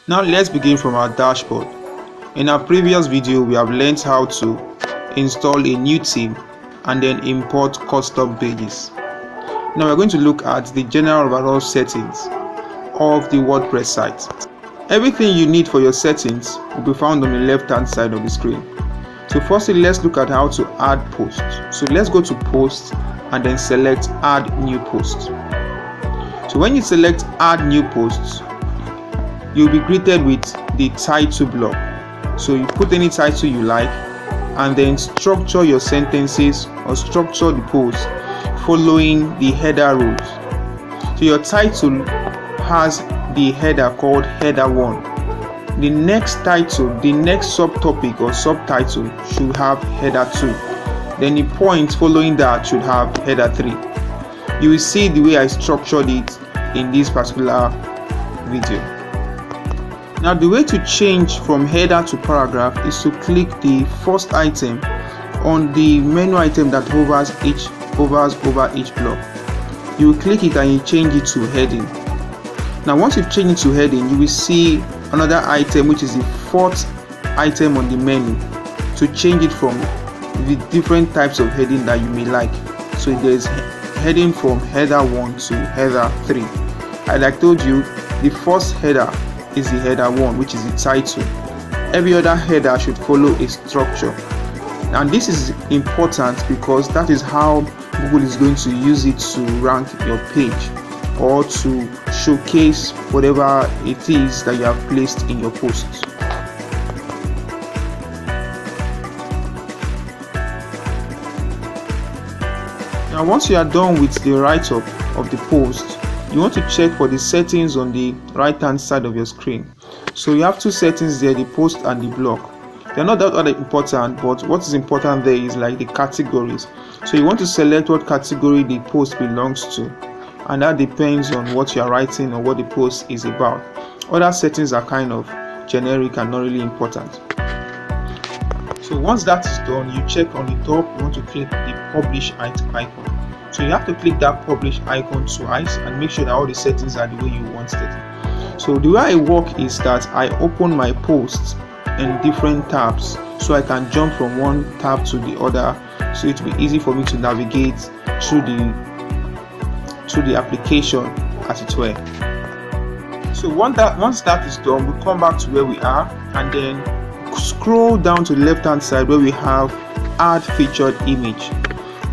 Now let's begin from our dashboard. In our previous video, we have learned how to install a new theme and then import custom pages. Now we're going to look at the general overall settings of the WordPress site. Everything you need for your settings will be found on the left hand side of the screen. So firstly, let's look at how to add posts. So let's go to posts and then select add new post. So when you select add new posts, you'll be greeted with the title block. So you put any title you like and then structure your sentences or structure the post following the header rules. So your title has the header called header 1. The next title, the next subtopic or subtitle should have header 2. Then the point following that should have header 3. You will see the way I structured it in this particular video. Now the way to change from header to paragraph is to click the first item on the menu item that hovers over each block. You will click it and you change it to heading. Now once you've changed it to heading, you will see another item which is the fourth item on the menu to change it from the different types of heading that you may like. So there's heading from header 1 to header 3. As I told you, the first header is the header 1, which is the title. Every other header should follow a structure, and this is important because that is how Google is going to use it to rank your page or to showcase whatever it is that you have placed in your posts. Now once you are done with the write-up of the post, you want to check for the settings on the right hand side of your screen. So you have two settings there, the post and the block. They're not that important, but what is important there is like the categories. So you want to select what category the post belongs to, and that depends on what you are writing or what the post is about. Other settings are kind of generic and not really important. So once that is done, you check on the top, you want to click the publish icon. So you have to click that publish icon twice and make sure that all the settings are the way you want it. So the way I work is that I open my posts in different tabs so I can jump from one tab to the other, so it will be easy for me to navigate through the application, as it were. So once that is done, we come back to where we are and then scroll down to the left hand side where we have add featured image.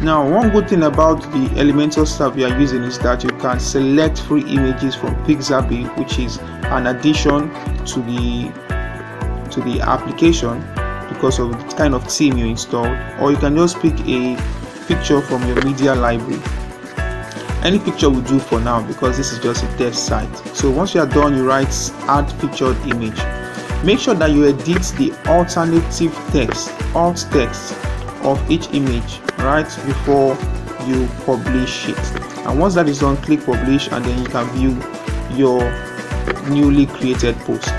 Now one good thing about the Elementor stuff we are using is that you can select free images from Pixabay, which is an addition to the application because of the kind of theme you installed, or you can just pick a picture from your media library. Any picture will do for now because this is just a test site. So once you are done, you write add featured image. Make sure that you edit the alternative text, alt text of each image right before you publish it. And once that is done, click publish and then you can view your newly created post.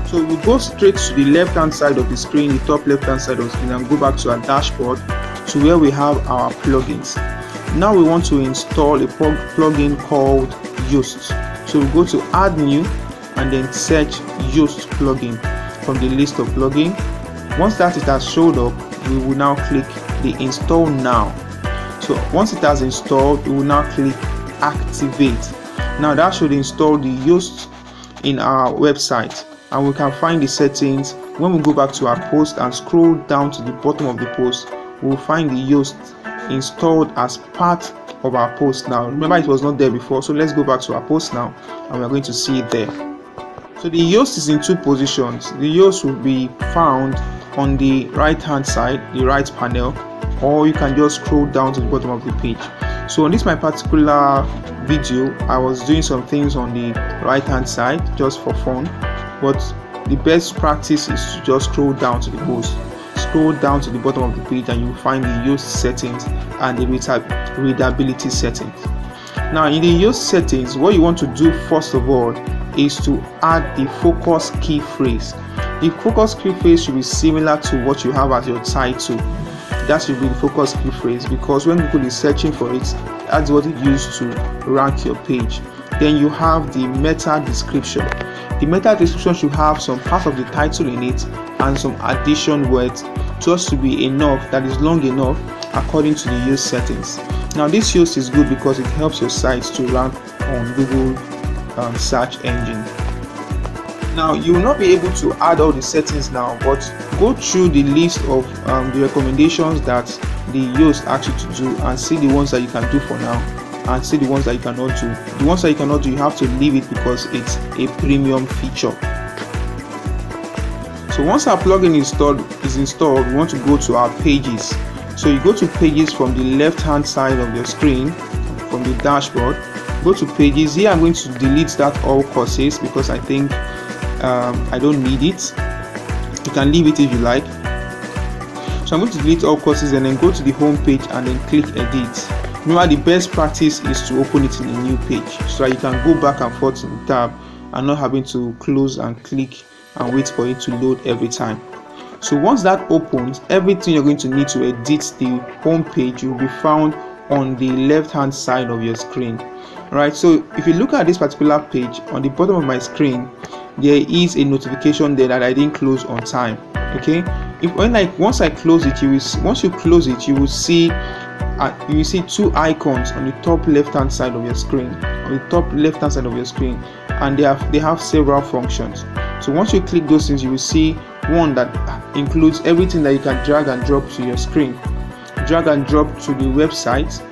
So we go straight to the left hand side of the screen, the top left hand side of the screen, and go back to our dashboard to where we have our plugins. Now we want to install a plugin called Yoast. So we go to add new and then search Yoast plugin from the list of plugins. Once that it has showed up, we will now click the install now. So once it has installed, we will now click activate. Now that should install the Yoast in our website, and we can find the settings. When we go back to our post and scroll down to the bottom of the post, we will find the Yoast installed as part of our post now. Remember, it was not there before, so let's go back to our post now and we're going to see it there. So the Yoast is in two positions. The Yoast will be found on the right hand side, the right panel, or you can just scroll down to the bottom of the page. So on this my particular video, I was doing some things on the right hand side just for fun, but the best practice is to just scroll down to the post, scroll down to the bottom of the page, and you will find the Yoast settings and the readability settings. Now in the Yoast settings, what you want to do first of all is to add the focus key phrase. The focus key phrase should be similar to what you have as your title. That should be the focus key phrase, because when Google is searching for it, that's what it used to rank your page. Then you have the meta description. The meta description should have some part of the title in it and some addition words just to be enough, that is long enough according to the use settings. Now this use is good because it helps your site to rank on Google search engine. Now you will not be able to add all the settings now, but go through the list of the recommendations that the host asks you to do and see the ones that you can do for now and see the ones that you cannot do. The ones that you cannot do, you have to leave it because it's a premium feature. So once our plugin is installed, we want to go to our pages. So you go to pages from the left hand side of your screen, from the dashboard. Go to pages. Here I'm going to delete that all courses because I think I don't need it. You can leave it if you like. So I'm going to delete all courses and then go to the home page and then click edit. Remember, the best practice is to open it in a new page so that you can go back and forth in the tab and not having to close and click and wait for it to load every time. So once that opens, everything you're going to need to edit the home page will be found on the left hand side of your screen. Right, so if you look at this particular page, on the bottom of my screen there is a notification there that I didn't close on time. Okay, once I close it, once you close it, you will see two icons on the top left hand side of your screen, and they have several functions. So once you click those things, you will see one that includes everything that you can drag and drop to your screen, drag and drop to the website.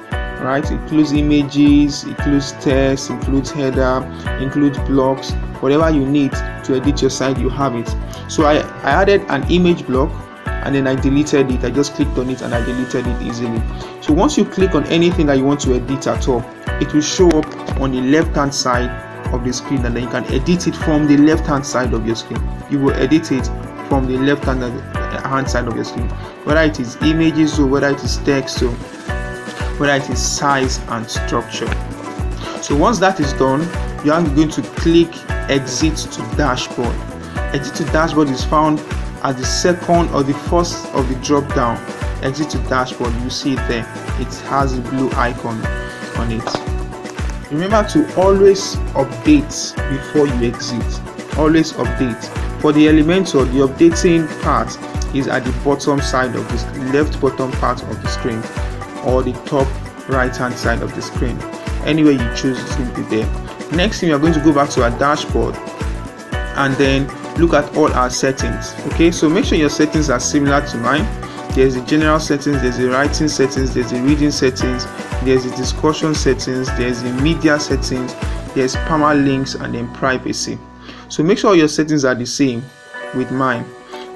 Right, it includes images, includes text, includes header, includes blocks, whatever you need to edit your site, you have it. So I added an image block and then I deleted it. I just clicked on it and I deleted it easily. So once you click on anything that you want to edit at all, it will show up on the left hand side of the screen, and then you can edit it from the left hand side of your screen. You will edit it from the left hand side of your screen, whether it is images or whether it is text or whether it is size and structure. So once that is done, you are going to click exit to dashboard. Exit to dashboard is found at the second or the first of the drop down. Exit to dashboard, you see it there. It has a blue icon on it. Remember to always update before you exit. Always update. For the Elementor, the updating part is at the bottom side of this left bottom part of the screen, or the top right hand side of the screen. Anywhere you choose, it will be there. Next thing, we are going to go back to our dashboard and then look at all our settings. Okay, so make sure your settings are similar to mine. There's the general settings, there's the writing settings, there's the reading settings, there's the discussion settings, there's the media settings, there's permalinks, and then privacy. So make sure your settings are the same with mine.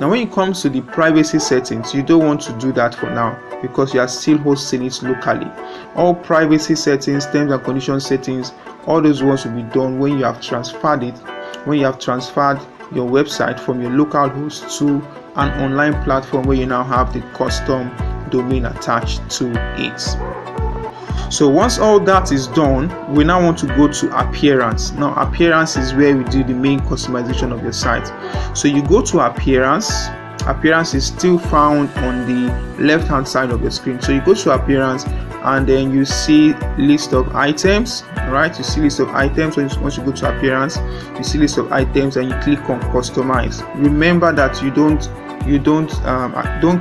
Now when it comes to the privacy settings, you don't want to do that for now because you are still hosting it locally. All privacy settings, terms and conditions settings, all those ones will be done when you have transferred it, when you have transferred your website from your local host to an online platform where you now have the custom domain attached to it. So once all that is done, we now want to go to appearance. Now appearance is where we do the main customization of your site. So you go to appearance. Appearance is still found on the left hand side of your screen. So you go to appearance and then you see list of items, right? You see list of items. Once you go to appearance, you see list of items and you click on customize. Remember that you don't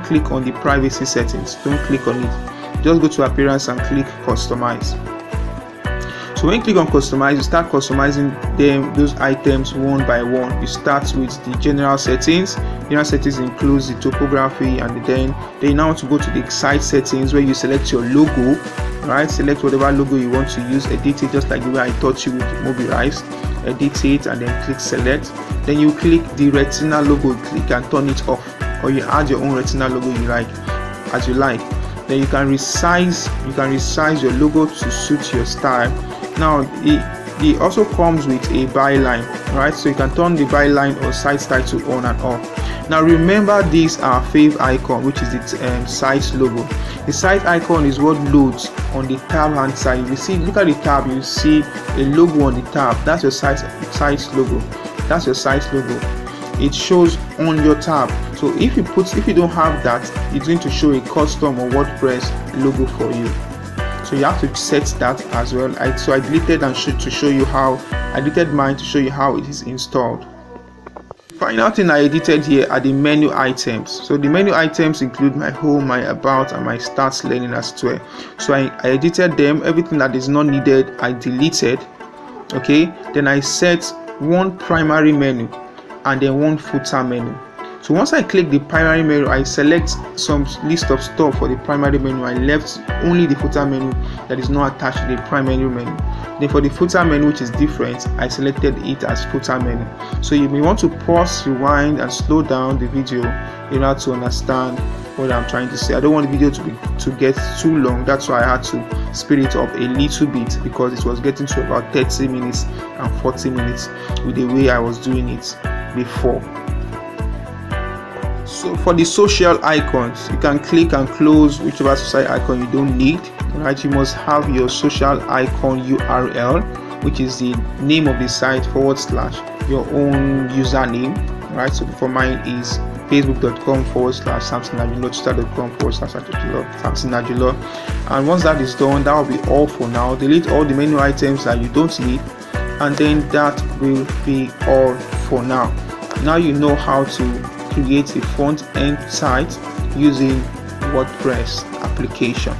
click on the privacy settings. Don't click on it. Just go to appearance and click customize. So when you click on customize, you start customizing those items one by one. You start with the general settings. General settings includes the topography, and then you now want to go to the site settings where you select your logo, right? Select whatever logo you want to use, edit it just like the way I taught you with Mobilize. Edit it and then click select. Then you click the retina logo, click and turn it off, or you add your own retina logo you like as you like. Then you can resize your logo to suit your style. Now it also comes with a byline, right? So you can turn the byline or site title on and off. Now remember, these are fave icon, which is the site logo. The site icon is what loads on the tab hand side. You see, look at the tab, you see a logo on the tab. That's your site logo. That's your site logo. It shows on your tab. So if you don't have that, it's going to show a custom or WordPress logo for you. So you have to set that as well. So I deleted and to show you how I deleted mine to show you how it is installed. Final thing I edited here are the menu items. So the menu items include my home, my about, and my start learning as well. So I edited them. Everything that is not needed I deleted. Okay, then I set one primary menu and then one footer menu. So once I click the primary menu, I select some list of stuff for the primary menu. I left only the footer menu that is not attached to the primary menu. Then for the footer menu, which is different, I selected it as footer menu. So you may want to pause, rewind, and slow down the video in order to understand what I'm trying to say. I don't want the video to get too long. That's why I had to speed it up a little bit, because it was getting to about 30 minutes and 40 minutes with the way I was doing it before. So for the social icons, you can click and close whichever social icon you don't need. Right, you must have your social icon URL, which is the name of the site / your own username. Right, so for mine is facebook.com /samsonajulor, twitter.com /samsonajulor. And once that is done, that will be all for now. Delete all the menu items that you don't need, and then that will be all for now. Now you know how to create a front end site using WordPress application.